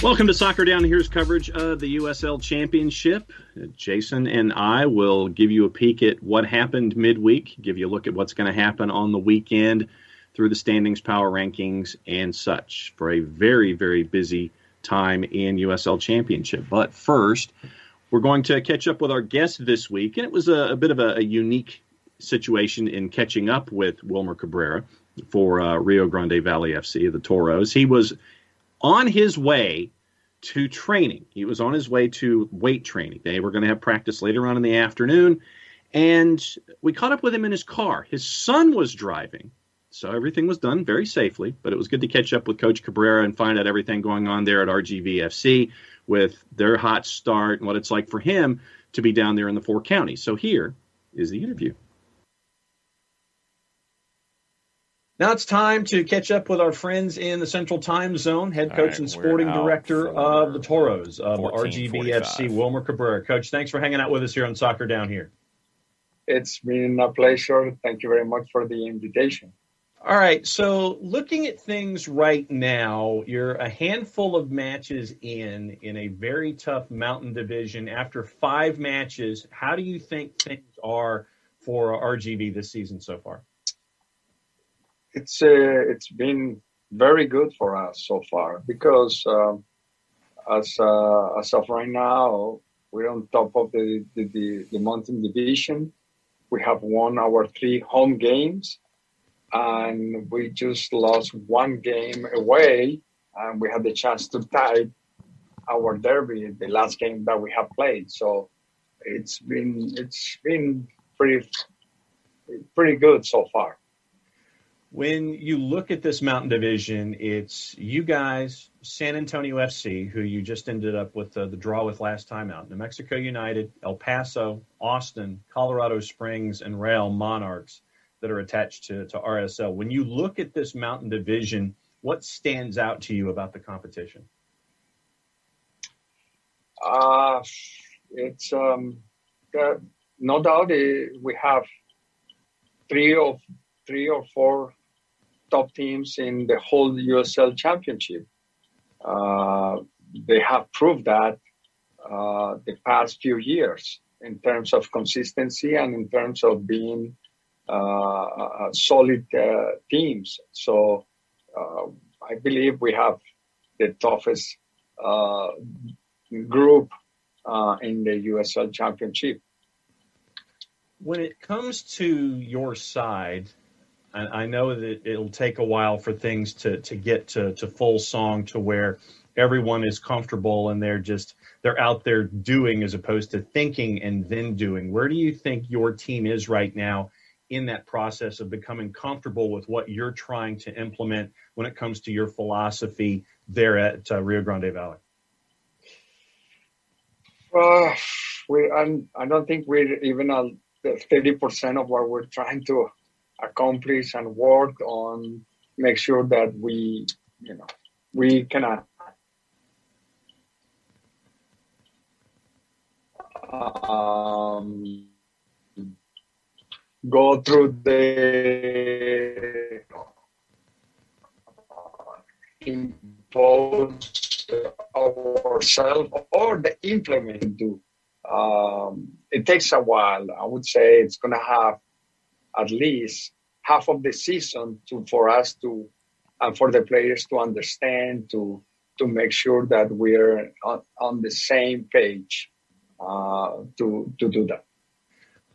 Welcome to Soccer Down Here's coverage of the USL Championship. Jason and I will give you a peek at what happened midweek, give you a look at what's going to happen on the weekend through the standings, power rankings, and such for a very, very busy time in USL Championship. But first, we're going to catch up with our guest this week, and it was a bit of a unique situation in catching up with Wilmer Cabrera for Rio Grande Valley FC, the Toros. He was on his way to training. He was on his way to weight training. They were going to have practice later on in the afternoon, and we caught up with him in his car. His son was driving, so everything was done very safely, but it was good to catch up with Coach Cabrera and find out everything going on there at RGV FC with their hot start and what it's like for him to be down there in the Four Counties. So here is the interview. Now it's time to catch up with our friends in the Central Time Zone, head coach and sporting director of the Toros of RGV FC, Wilmer Cabrera. Coach, thanks for hanging out with us here on Soccer Down Here. It's been a pleasure. Thank you very much for the invitation. All right, so looking at things right now, you're a handful of matches in a very tough Mountain Division. After 5 matches, how do you think things are for RGV this season so far? It's been very good for us so far because as of right now, we're on top of the Mountain Division. We have won our 3 home games, and we just lost 1 game away, and we had the chance to tie our derby, the last game that we have played. So it's been pretty good so far. When you look at this Mountain Division, it's you guys, San Antonio FC, who you just ended up with the draw with last time out, New Mexico United, El Paso, Austin, Colorado Springs, and Real Monarchs that are attached to RSL. When you look at this Mountain Division, what stands out to you about the competition? It's no doubt we have three or four top teams in the whole USL Championship. They have proved that the past few years in terms of consistency and in terms of being solid teams. So I believe we have the toughest group in the USL Championship. When it comes to your side, I know that it'll take a while for things to get to full song to where everyone is comfortable and they're out there doing as opposed to thinking and then doing. Where do you think your team is right now in that process of becoming comfortable with what you're trying to implement when it comes to your philosophy there at Rio Grande Valley? I don't think we're even 30% of what we're trying to accomplish and work on. Make sure that we can go through the impose ourselves or the implement do. It takes a while. I would say it's going to have at least half of the season for us to, and for the players to understand, to make sure that we're on the same page to do that.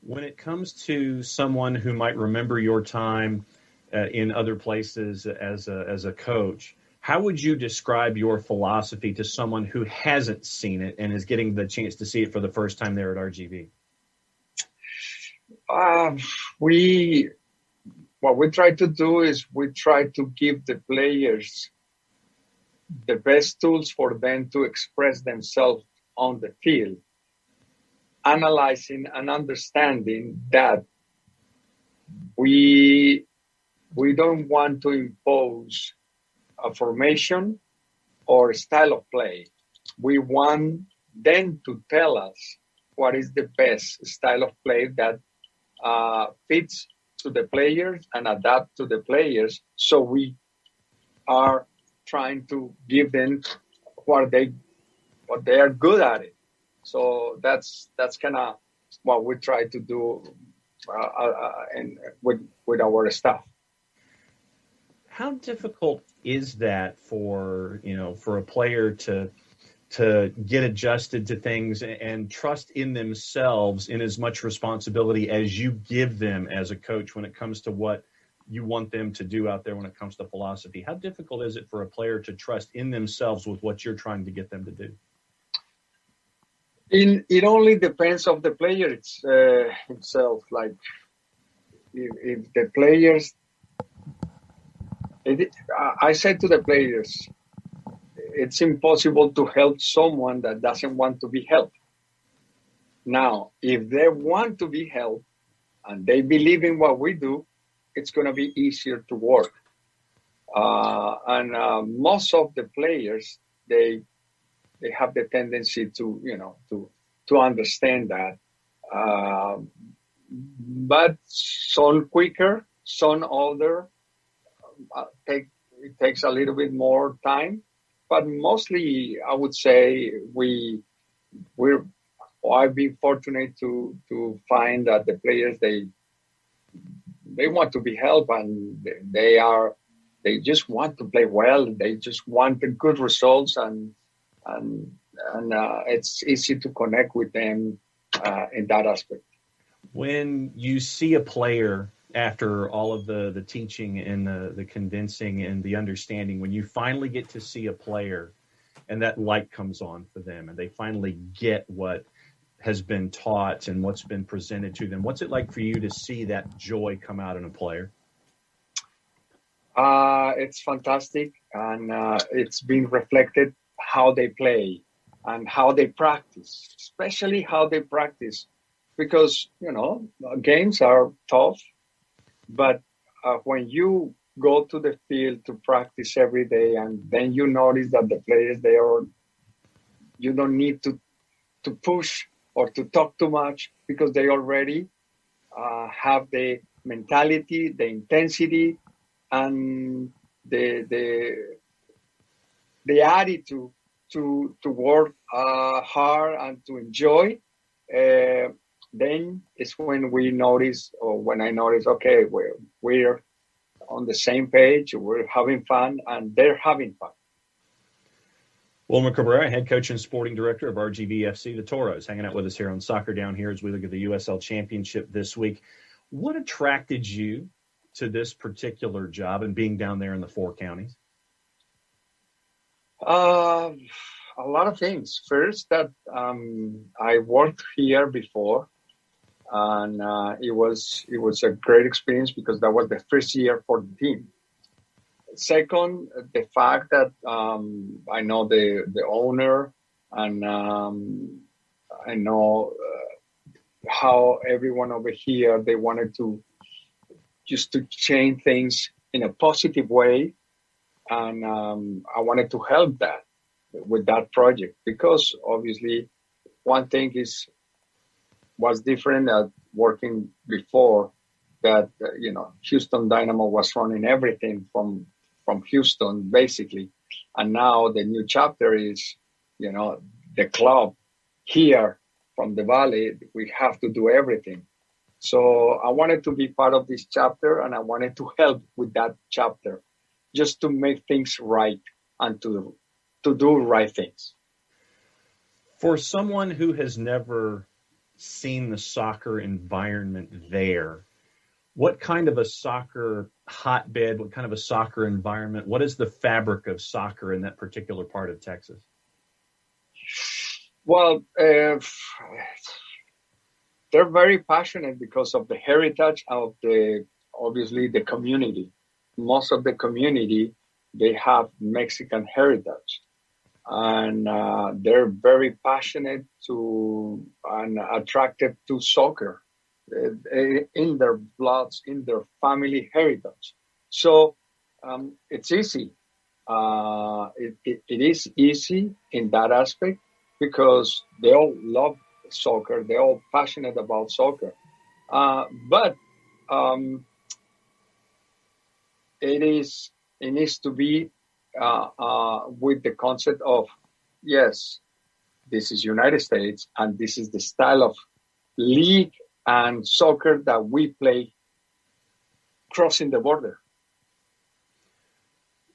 When it comes to someone who might remember your time in other places as a coach, how would you describe your philosophy to someone who hasn't seen it and is getting the chance to see it for the first time there at RGV? What we try to do is we try to give the players the best tools for them to express themselves on the field, analyzing and understanding that we don't want to impose a formation or a style of play. We want them to tell us what is the best style of play that fits to the players and adapt to the players. So we are trying to give them what they are good at it. So that's kind of what we try to do and with our staff. How difficult is that for a player to get adjusted to things and trust in themselves in as much responsibility as you give them as a coach when it comes to what you want them to do out there when it comes to philosophy? How difficult is it for a player to trust in themselves with what you're trying to get them to do? It only depends of the player himself. Like if the players, I said to the players, it's impossible to help someone that doesn't want to be helped. Now, if they want to be helped and they believe in what we do, it's going to be easier to work. And most of the players, they have the tendency to understand that. But some quicker, some older, it takes a little bit more time. But mostly, I would say I've been fortunate to find that the players they want to be helped, and they just want to play well. They just want the good results, and it's easy to connect with them in that aspect. When you see a player after all of the teaching and the convincing and the understanding, when you finally get to see a player and that light comes on for them and they finally get what has been taught and what's been presented to them, what's it like for you to see that joy come out in a player? It's fantastic, and it's been reflected how they play and how they practice, especially how they practice, because games are tough. But when you go to the field to practice every day, and then you notice that the players, you don't need to push or to talk too much, because they already have the mentality, the intensity, and the attitude to work hard and to enjoy. Then it's when we notice, or when I notice, okay, we're on the same page, we're having fun, and they're having fun. Wilmer Cabrera, head coach and sporting director of RGV FC, the Toros, hanging out with us here on Soccer Down Here as we look at the USL Championship this week. What attracted you to this particular job and being down there in the four counties? A lot of things. First, that I worked here before, and it was a great experience because that was the first year for the team. Second, the fact that I know the owner, and I know how everyone over here, they wanted to just to change things in a positive way, and I wanted to help that with that project, because obviously one thing was different at working before, that Houston Dynamo was running everything from Houston basically, and now the new chapter is the club here from the Valley. We have to do everything. So I wanted to be part of this chapter, and I wanted to help with that chapter, just to make things right and to do right things. For someone who has never seen the soccer environment there, what kind of a soccer hotbed, what kind of a soccer environment, what is the fabric of soccer in that particular part of Texas? Well, they're very passionate because of the heritage of obviously the community. Most of the community, they have Mexican heritage, and they're very passionate and attracted to soccer in their bloods, in their family heritage. So it's easy. It is easy in that aspect, because they all love soccer. They're all passionate about soccer. But it needs to be with the concept of yes, this is United States, and this is the style of league and soccer that we play crossing the border.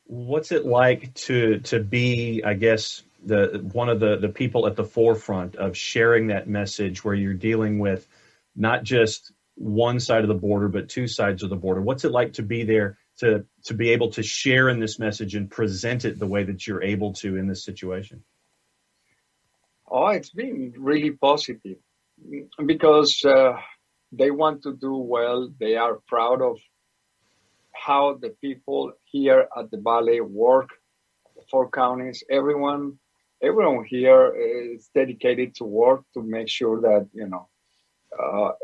What's it like to be, I guess, one of the people at the forefront of sharing that message where you're dealing with not just one side of the border, but two sides of the border? What's it like to be there to be able to share in this message and present it the way that you're able to in this situation? Oh, it's been really positive because they want to do well. They are proud of how the people here at the Valley work, the four counties. Everyone here is dedicated to work to make sure that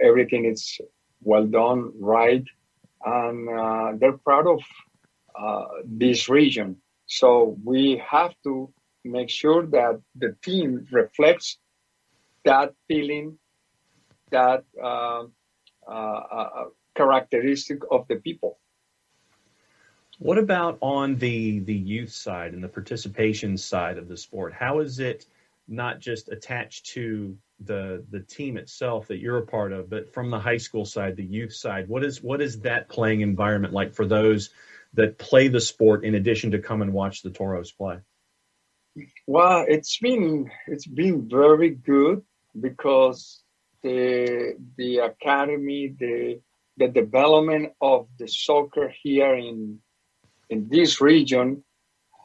everything is well done, right, and they're proud of this region. So we have to make sure that the team reflects that feeling, that characteristic of the people. What about on the youth side and the participation side of the sport? How is it not just attached to the team itself that you're a part of, but from the high school side, the youth side? What is that playing environment like for those that play the sport in addition to come and watch the Toros play? Well, it's been very good because the academy, the development of the soccer here in this region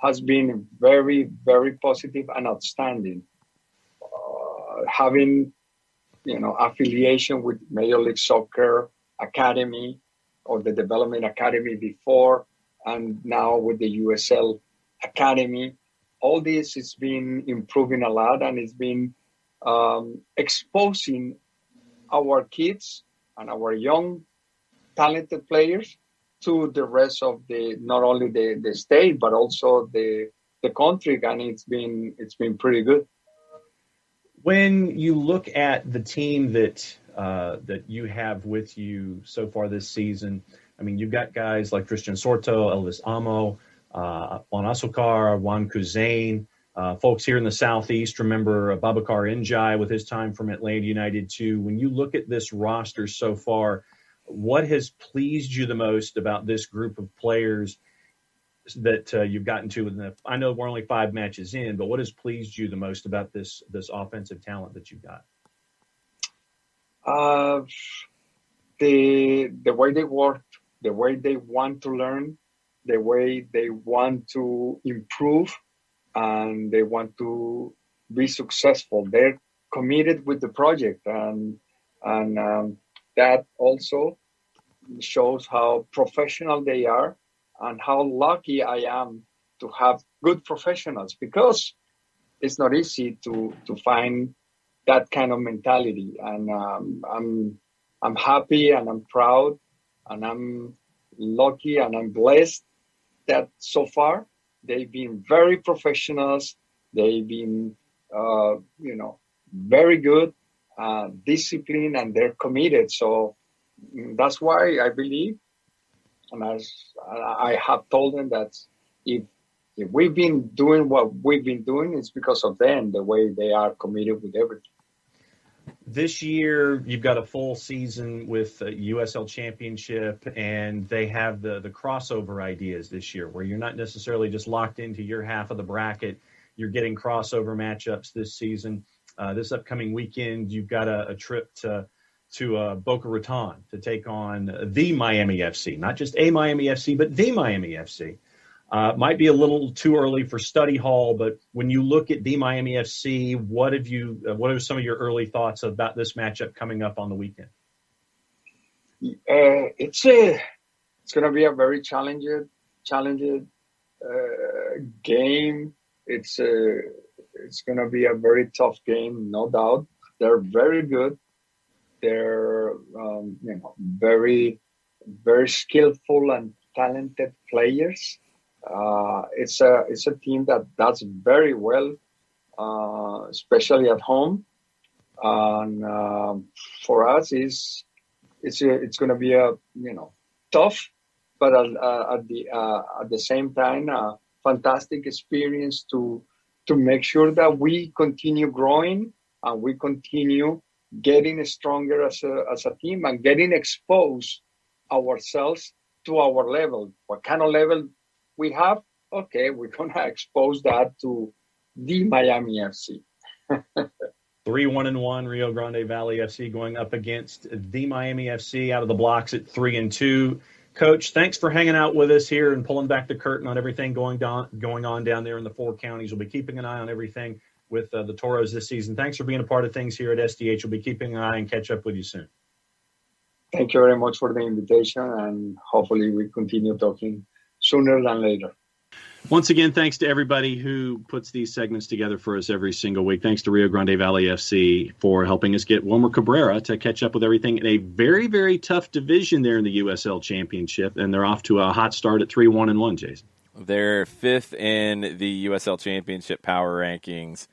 has been very, very positive and outstanding. Having affiliation with Major League Soccer Academy or the Development Academy before, and now with the USL Academy, all this has been improving a lot, and it's been exposing our kids and our young talented players to the rest of not only the state but also the country, and it's been pretty good. When you look at the team that you have with you so far this season, I mean, you've got guys like Christian Sorto, Elvis Amo, Juan Asokar, Juan Kuzain, folks here in the Southeast. Remember Babacar Njai with his time from Atlanta United too. When you look at this roster so far, what has pleased you the most about this group of players that you've gotten to? I know we're only 5 matches in, but what has pleased you the most about this offensive talent that you've got? The way they work, the way they want to learn, the way they want to improve, and they want to be successful. They're committed with the project, and that also shows how professional they are and how lucky I am to have good professionals, because it's not easy to find that kind of mentality. And I'm happy and I'm proud and I'm lucky and I'm blessed that so far they've been very professionals. They've been, very good, disciplined, and they're committed. So that's why I believe, and as I have told them, that if we've been doing what we've been doing, it's because of them, the way they are committed with everything. This year, you've got a full season with USL Championship, and they have the crossover ideas this year, where you're not necessarily just locked into your half of the bracket. You're getting crossover matchups this season. This upcoming weekend, you've got a trip to Boca Raton to take on the Miami FC, not just a Miami FC, but the Miami FC. Might be a little too early for study hall, but when you look at the Miami FC, what are some of your early thoughts about this matchup coming up on the weekend? It's going to be a very challenging game. It's going to be a very tough game, no doubt. They're very good. They're very, very skillful and talented players. It's a team that does very well, especially at home. And for us, it's going to be a tough, but at the same time, fantastic experience to to make sure that we continue growing and we continue getting stronger as a team and getting exposed ourselves to our level. What kind of level we have? Okay, we're going to expose that to the Miami FC. 3-1-1 Rio Grande Valley FC going up against the Miami FC out of the blocks at 3-2. Coach, thanks for hanging out with us here and pulling back the curtain on everything going on down there in the 4 counties. We'll be keeping an eye on everything with the Toros this season. Thanks for being a part of things here at SDH. We'll be keeping an eye and catch up with you soon. Thank you very much for the invitation, and hopefully we continue talking sooner than later. Once again, thanks to everybody who puts these segments together for us every single week. Thanks to Rio Grande Valley FC for helping us get Wilmer Cabrera to catch up with everything in a very, very tough division there in the USL Championship, and they're off to a hot start at 3-1-1, Jason. They're 5th in the USL Championship power rankings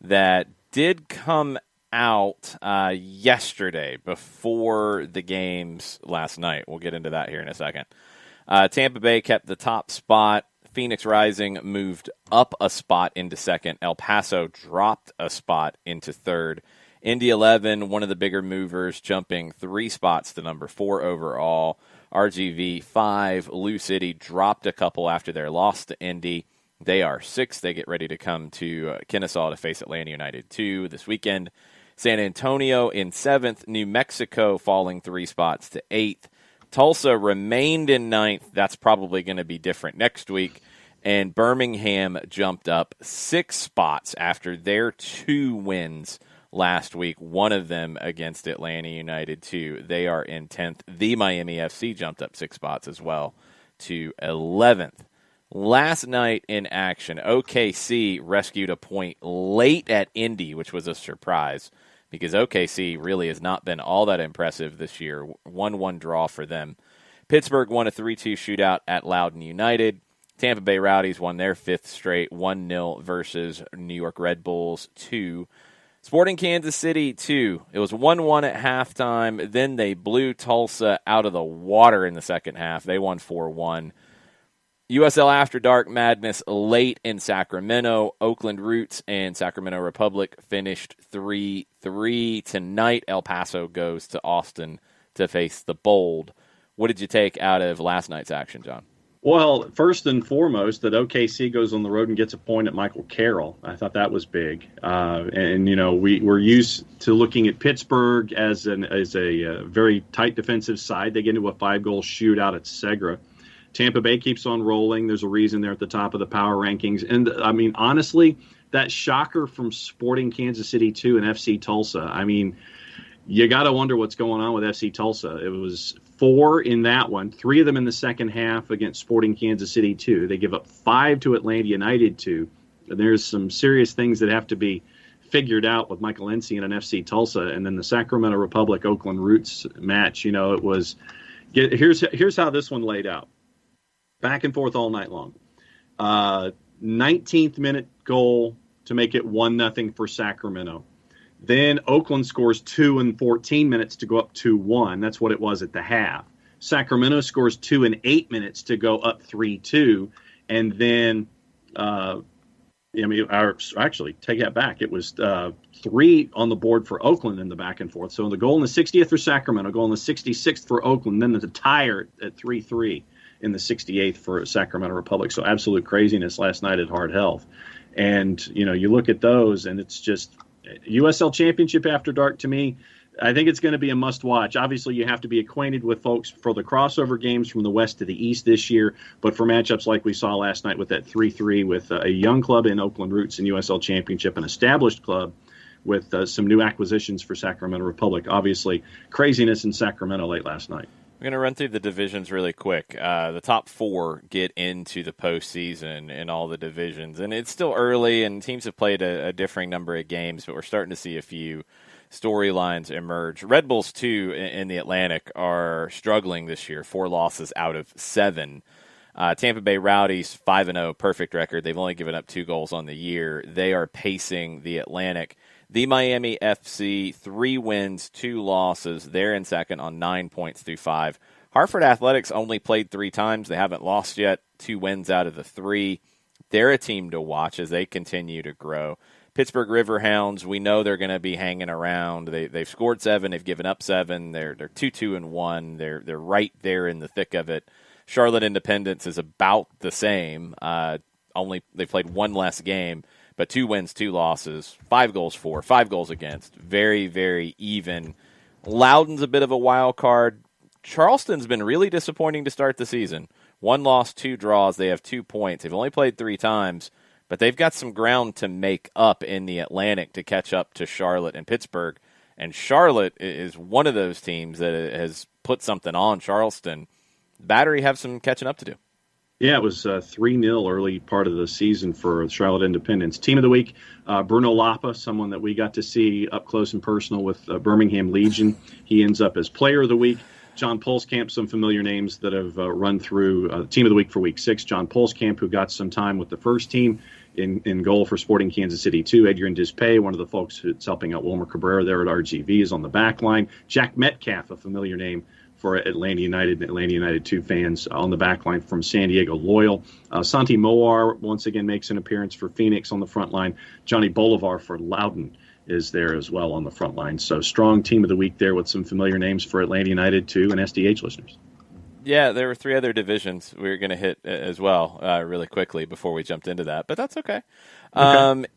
that did come out yesterday before the games last night. We'll get into that here in a second. Tampa Bay kept the top spot. Phoenix Rising moved up a spot into 2nd. El Paso dropped a spot into 3rd. Indy 11, one of the bigger movers, jumping 3 spots to number 4 overall. RGV 5. Lou City dropped a couple after their loss to Indy. They are 6th. They get ready to come to Kennesaw to face Atlanta United 2 this weekend. San Antonio in 7th. New Mexico falling 3 spots to 8th. Tulsa remained in 9th. That's probably going to be different next week. And Birmingham jumped up 6 spots after their 2 wins last week, one of them against Atlanta United 2. They are in 10th. The Miami FC jumped up 6 spots as well to 11th. Last night in action, OKC rescued a point late at Indy, which was a surprise, because OKC really has not been all that impressive this year. 1-1 draw for them. Pittsburgh won a 3-2 shootout at Loudoun United. Tampa Bay Rowdies won their 5th straight, 1-0 versus New York Red Bulls 2. Sporting Kansas City 2. It was 1-1 at halftime. Then they blew Tulsa out of the water in the second half. They won 4-1. USL After Dark madness late in Sacramento. Oakland Roots and Sacramento Republic finished 3-3. Tonight, El Paso goes to Austin to face the Bold. What did you take out of last night's action, John? Well, first and foremost, that OKC goes on the road and gets a point at Michael Carroll. I thought that was big. And you know, we're used to looking at Pittsburgh as a very tight defensive side. They get into a 5-goal shootout at Segra. Tampa Bay keeps on rolling. There's a reason they're at the top of the power rankings. And, I mean, honestly, that shocker from Sporting Kansas City 2 and FC Tulsa, I mean, you got to wonder what's going on with FC Tulsa. It was 4 in that one, 3 of them in the second half against Sporting Kansas City 2. They give up 5 to Atlanta United 2. And there's some serious things that have to be figured out with Michael Ency and an FC Tulsa. And then the Sacramento Republic Oakland Roots match, you know, it was – here's how this one laid out. Back and forth all night long. 19th minute goal to make it 1-0 for Sacramento. Then Oakland scores 2 in 14 minutes to go up 2-1. That's what it was at the half. Sacramento scores 2 in 8 minutes to go up 3-2. And then, actually, take that back. It was 3 on the board for Oakland in the back and forth. So the goal in the 60th for Sacramento, goal in the 66th for Oakland, then the tire at 3-3. In the 68th for Sacramento Republic. So absolute craziness last night at Hard Health. And, you know, you look at those and it's just USL Championship After Dark to me. I think it's going to be a must watch. Obviously, you have to be acquainted with folks for the crossover games from the west to the east this year. But for matchups like we saw last night with that 3-3 with a young club in Oakland Roots in USL Championship, an established club with some new acquisitions for Sacramento Republic. Obviously, craziness in Sacramento late last night. We're going to run through the divisions really quick. The top 4 get into the postseason in all the divisions. And it's still early, and teams have played a differing number of games, but we're starting to see a few storylines emerge. Red Bulls, too, in the Atlantic are struggling this year, 4 losses out of 7. Tampa Bay Rowdies, 5-0, perfect record. They've only given up 2 goals on the year. They are pacing the Atlantic. The Miami FC, 3 wins, 2 losses. They're in second on 9 points through 5. Hartford Athletics only played 3 times. They haven't lost yet. 2 wins out of the 3. They're a team to watch as they continue to grow. Pittsburgh Riverhounds, we know they're going to be hanging around. They've scored 7, they've given up 7. They're 2-2-1. They're right there in the thick of it. Charlotte Independence is about the same. Only they played one less game, but 2 wins, 2 losses, 5 goals for, 5 goals against. Very, very even. Loudoun's a bit of a wild card. Charleston's been really disappointing to start the season. 1 loss, 2 draws. They have 2 points. They've only played 3 times, but they've got some ground to make up in the Atlantic to catch up to Charlotte and Pittsburgh. And Charlotte is one of those teams that has put something on Charleston. Battery have some catching up to do. Yeah, it was 3-0 early part of the season for Charlotte Independence. Team of the week, Bruno Lapa, someone that we got to see up close and personal with Birmingham Legion. He ends up as player of the week. John Pulskamp, some familiar names that have run through Team of the Week for Week 6. John Pulskamp, who got some time with the first team in goal for Sporting Kansas City 2. Adrian Dispay, one of the folks who's helping out Wilmer Cabrera there at RGV, is on the back line. Jack Metcalf, a familiar name for Atlanta United and Atlanta United 2 fans, on the back line from San Diego Loyal. Santi Moar once again makes an appearance for Phoenix on the front line. Johnny Bolivar for Loudoun is there as well on the front line. So strong team of the week there with some familiar names for Atlanta United 2 and SDH listeners. Yeah, there were 3 other divisions we were going to hit as well really quickly before we jumped into that, but that's okay.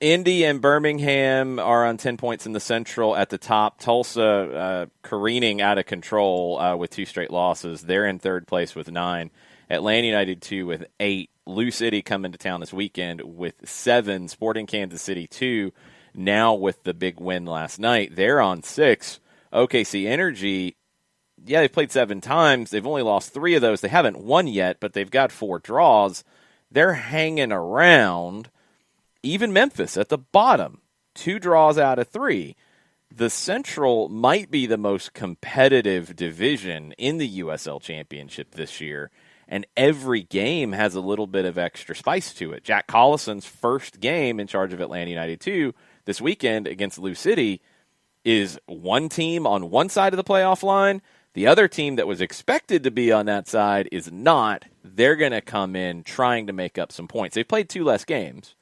Indy and Birmingham are on 10 points in the Central at the top. Tulsa careening out of control with 2 straight losses. They're in 3rd place with 9. Atlanta United 2 with 8. Lou City coming to town this weekend with 7. Sporting Kansas City 2. Now with the big win last night, they're on 6. OKC Energy, yeah, they've played 7 times. They've only lost 3 of those. They haven't won yet, but they've got 4 draws. They're hanging around. Even Memphis at the bottom, 2 draws out of 3. The Central might be the most competitive division in the USL Championship this year, and every game has a little bit of extra spice to it. Jack Collison's first game in charge of Atlanta United 2 this weekend against Lou City is one team on one side of the playoff line. The other team that was expected to be on that side is not. They're going to come in trying to make up some points. They've played 2 less games,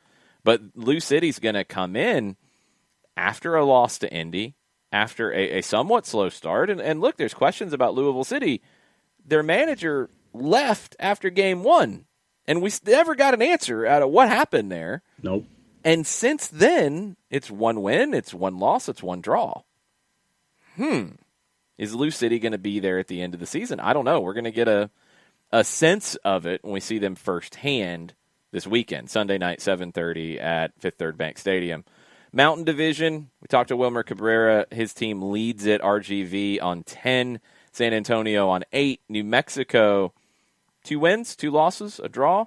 but Lou City's going to come in after a loss to Indy, after a somewhat slow start. And look, there's questions about Louisville City. Their manager left after game 1, and we never got an answer out of what happened there. Nope. And since then, it's 1 win, it's 1 loss, it's 1 draw. Is Lou City going to be there at the end of the season? I don't know. We're going to get a sense of it when we see them firsthand this weekend, Sunday night, 7:30 at Fifth Third Bank Stadium. Mountain Division, we talked to Wilmer Cabrera. His team leads it, RGV on 10, San Antonio on 8, New Mexico, 2 wins, 2 losses, a draw.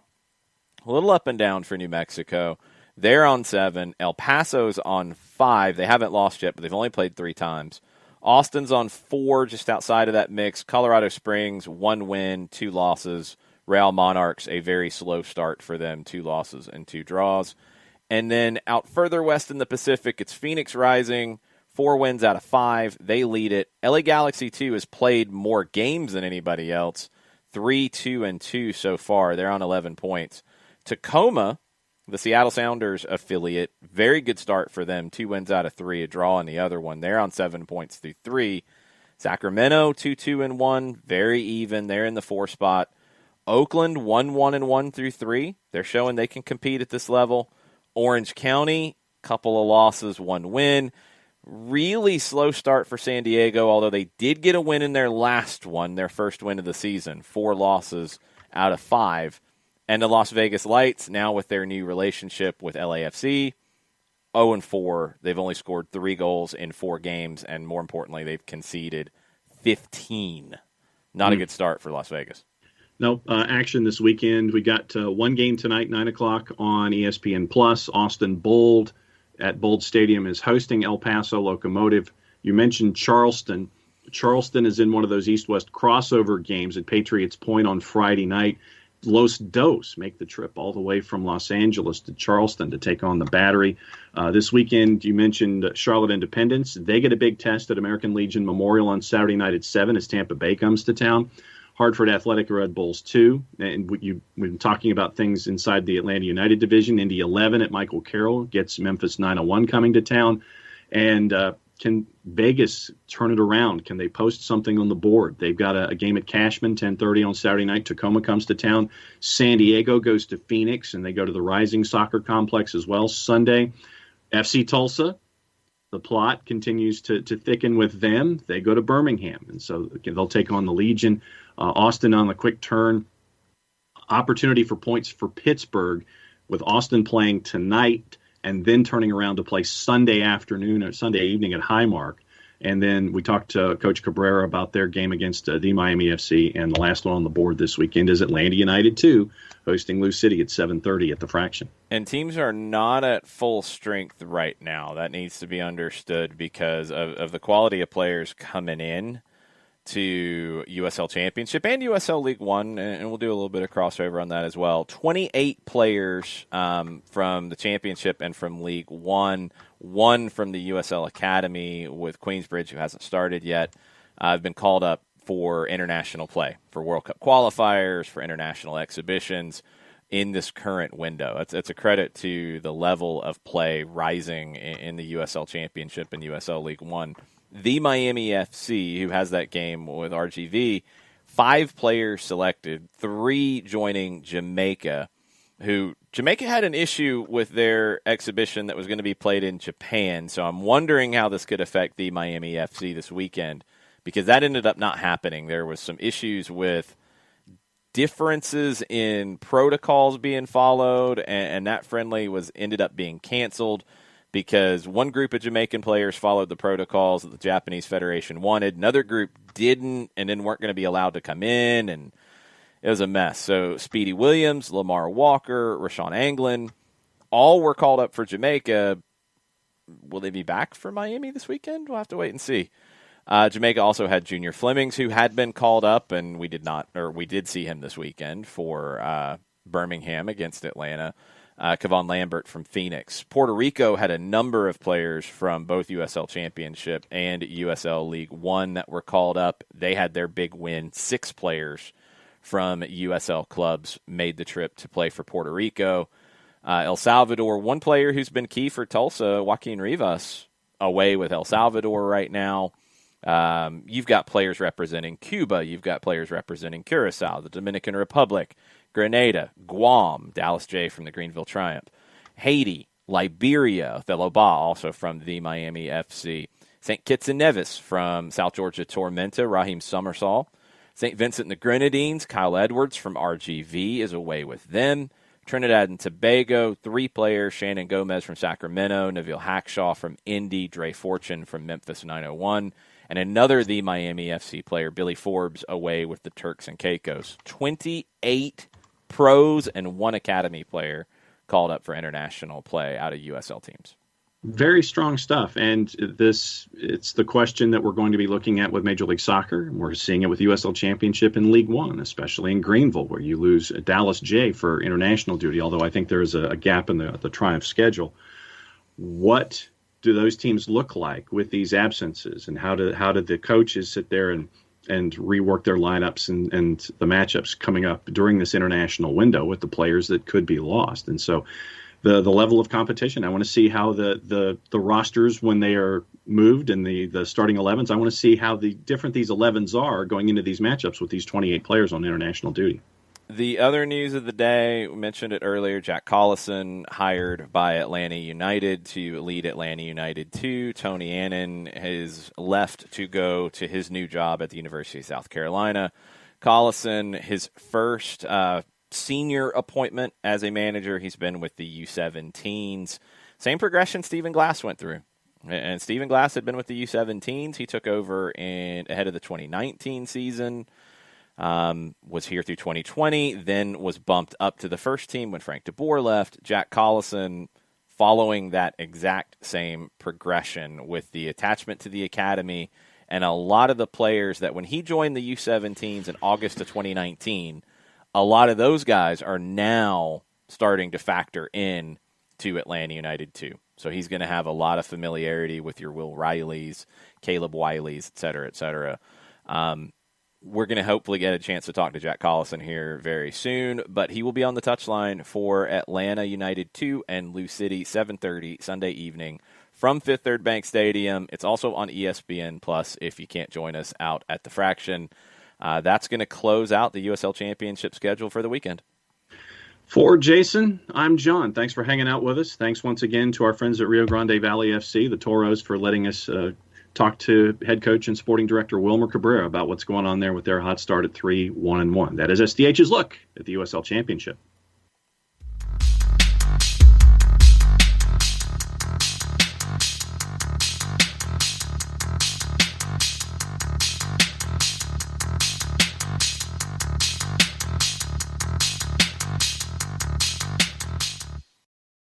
A little up and down for New Mexico. They're on 7. El Paso's on 5. They haven't lost yet, but they've only played 3 times. Austin's on 4, just outside of that mix. Colorado Springs, 1 win, 2 losses. Real Monarchs, a very slow start for them, 2 losses and 2 draws. And then out further west in the Pacific, it's Phoenix Rising, 4 wins out of 5. They lead it. LA Galaxy 2 has played more games than anybody else, 3-2-2 so far. They're on 11 points. Tacoma, the Seattle Sounders affiliate, very good start for them. 2 wins out of 3, a draw in the other one. They're on 7 points through 3. Sacramento, 2-2-1, very even. They're in the 4 spot. Oakland, 1-1-1 through 3. They're showing they can compete at this level. Orange County, couple of losses, 1 win. Really slow start for San Diego, although they did get a win in their last one, their first win of the season. 4 losses out of 5. And the Las Vegas Lights, now with their new relationship with LAFC, 0-4. They've only scored 3 goals in 4 games, and more importantly, they've conceded 15. Not a good start for Las Vegas. No, action this weekend. We got 1 game tonight, 9 o'clock on ESPN+. Austin Bold at Bold Stadium is hosting El Paso Locomotive. You mentioned Charleston. Charleston is in one of those East-West crossover games at Patriots Point on Friday night. Los Dos make the trip all the way from Los Angeles to Charleston to take on the Battery. This weekend, you mentioned Charlotte Independence. They get a big test at American Legion Memorial on Saturday night at 7 as Tampa Bay comes to town. Hartford Athletic Red Bulls 2. And we've been talking about things inside the Atlanta United division. Indy 11 at Michael Carroll gets Memphis 901 coming to town. And can Vegas turn it around? Can they post something on the board? They've got a game at Cashman, 10:30 on Saturday night. Tacoma comes to town. San Diego goes to Phoenix, and they go to the Rising Soccer Complex as well Sunday. FC Tulsa, the plot continues to thicken with them. They go to Birmingham, and so they'll take on the Legion. Austin on the quick turn. Opportunity for points for Pittsburgh with Austin playing tonight and then turning around to play Sunday afternoon or Sunday evening at Highmark. And then we talked to Coach Cabrera about their game against the Miami FC, and the last one on the board this weekend is Atlanta United 2, hosting Lou City at 7:30 at the Fraction. And teams are not at full strength right now. That needs to be understood because of the quality of players coming in to USL Championship and USL League One, and we'll do a little bit of crossover on that as well. 28 players from the Championship and from League One, one from the USL Academy with Queensbridge, who hasn't started yet, have been called up for international play, for World Cup qualifiers, for international exhibitions in this current window. It's a credit to the level of play rising in the USL Championship and USL League One. The Miami FC, who has that game with RGV, 5 players selected, 3 joining Jamaica, who Jamaica had an issue with their exhibition that was going to be played in Japan. So I'm wondering how this could affect the Miami FC this weekend, because that ended up not happening. There was some issues with differences in protocols being followed, and that friendly ended up being canceled, because one group of Jamaican players followed the protocols that the Japanese Federation wanted. Another group didn't and then weren't going to be allowed to come in, and it was a mess. So Speedy Williams, Lamar Walker, Rashawn Anglin, all were called up for Jamaica. Will they be back for Miami this weekend? We'll have to wait and see. Jamaica also had Junior Flemings, who had been called up, and we did see him this weekend for Birmingham against Atlanta. Kevon Lambert from Phoenix. Puerto Rico had a number of players from both USL Championship and USL League One that were called up. They had their big win. 6 players from USL clubs made the trip to play for Puerto Rico. El Salvador, one player who's been key for Tulsa, Joaquin Rivas, away with El Salvador right now. You've got players representing Cuba. You've got players representing Curacao, the Dominican Republic, Grenada, Guam, Dallas J from the Greenville Triumph, Haiti, Liberia, Othello Ba, also from the Miami FC, St. Kitts and Nevis from South Georgia Tormenta, Raheem Summersall, St. Vincent and the Grenadines, Kyle Edwards from RGV is away with them, Trinidad and Tobago, 3 players, Shannon Gomez from Sacramento, Neville Hackshaw from Indy, Dre Fortune from Memphis 901, and another the Miami FC player, Billy Forbes, away with the Turks and Caicos. 28 pros and 1 academy player called up for international play out of USL teams. Very strong stuff. And it's the question that we're going to be looking at with Major League Soccer. We're seeing it with USL Championship and League One, especially in Greenville, where you lose Dallas J for international duty, although I think there's a gap in the Triumph schedule. What do those teams look like with these absences, and how do the coaches sit there and rework their lineups and the matchups coming up during this international window with the players that could be lost? And so the level of competition, I want to see how the rosters, when they are moved, and the starting 11s, I want to see how the different these 11s are going into these matchups with these 28 players on international duty. The other news of the day, we mentioned it earlier, Jack Collison hired by Atlanta United to lead Atlanta United 2. Tony Annan has left to go to his new job at the University of South Carolina. Collison, his first senior appointment as a manager, he's been with the U17s. Same progression Stephen Glass went through. And Stephen Glass had been with the U17s. He took over ahead of the 2019 season. Was here through 2020, then was bumped up to the first team when Frank DeBoer left. Jack Collison, following that exact same progression with the attachment to the academy, and a lot of the players that when he joined the U17s in August of 2019, a lot of those guys are now starting to factor in to Atlanta United too. So he's going to have a lot of familiarity with your Will Rileys, Caleb Wileys, et cetera, et cetera. we're going to hopefully get a chance to talk to Jack Collison here very soon, but he will be on the touchline for Atlanta United 2 and Lou City 7:30 Sunday evening from Fifth Third Bank Stadium. It's also on ESPN Plus if you can't join us out at the Fraction. That's going to close out the USL Championship schedule for the weekend. For Jason, I'm John. Thanks for hanging out with us. Thanks once again to our friends at Rio Grande Valley FC, the Toros, for letting us talk to head coach and sporting director Wilmer Cabrera about what's going on there with their hot start at 3-1-1. That is SDH's look at the USL Championship.